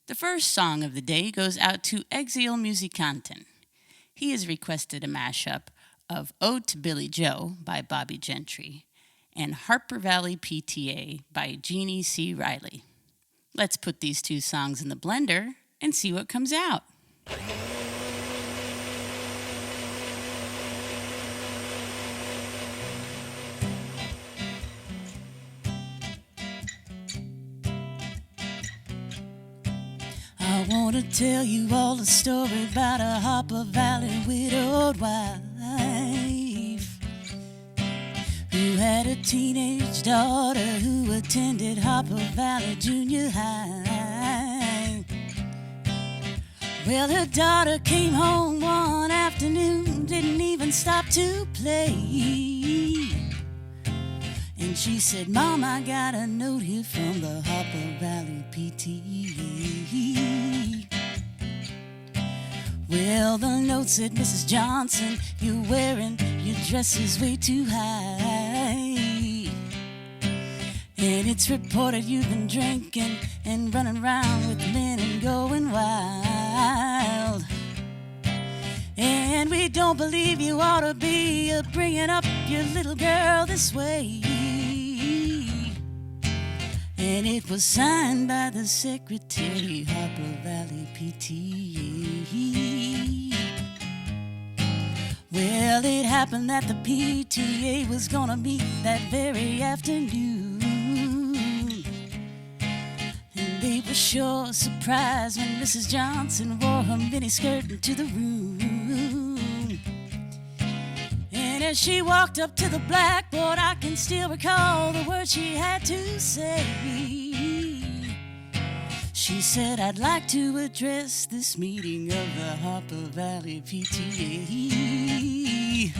The first song of the day goes out to Exil Musicanten. He has requested a mashup of Ode to Billie Joe by Bobbie Gentry and Harper Valley P.T.A. by Jeannie C. Riley. Let's put these two songs in the blender and see what comes out. I want to tell you all the story about a Harper Valley widowed wife who had a teenage daughter who attended Harper Valley Junior High. Well, her daughter came home one afternoon, didn't even stop to play. And she said, "Mom, I got a note here from the Harper Valley P.T.A. Well, the note said, "Mrs. Johnson, you're wearing your dress is way too high. And it's reported you've been drinking and running around with men and going wild. And we don't believe you ought to be bringing up your little girl this way." And it was signed by the secretary, Harper Valley P.T.A. Well, it happened that the P.T.A. was gonna meet that very afternoon. And they were sure surprised when Mrs. Johnson wore her miniskirt into the room. And as she walked up to the blackboard, I can still recall the words she had to say. She said, "I'd like to address this meeting of the Harper Valley P.T.A.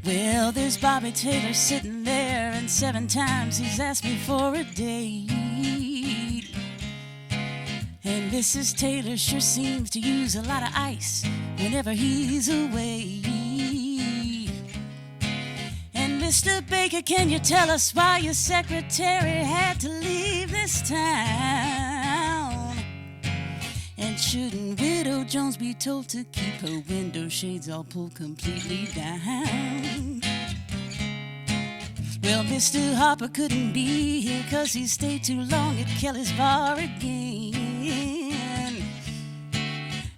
Well, there's Bobby Taylor sitting there, and 7 times he's asked me for a date. And Mrs. Taylor sure seems to use a lot of ice whenever he's away. And Mr. Baker, can you tell us why your secretary had to leave this town? And shouldn't Widow Jones be told to keep her window shades all pulled completely down?" Well, Mr. Harper couldn't be here 'cause he stayed too long at Kelly's bar again.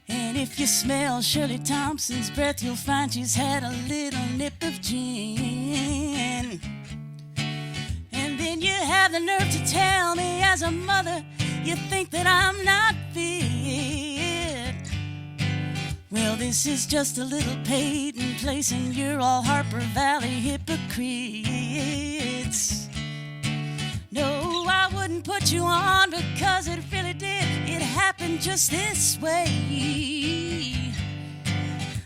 And if you smell Shirley Thompson's breath, you'll find she's had a little nip of gin. And then you have the nerve to tell me as a mother you think that I'm not fit. Well, this is just a little Peyton place, and you're all Harper Valley hypocrites. No, I wouldn't put you on because it really did. It happened just this way.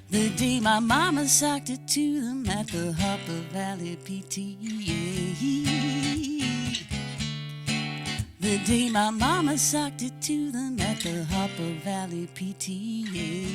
The day my mama socked it to them at the Harper Valley P.T.A. The day my mama socked it to them at the Harper Valley P.T.A.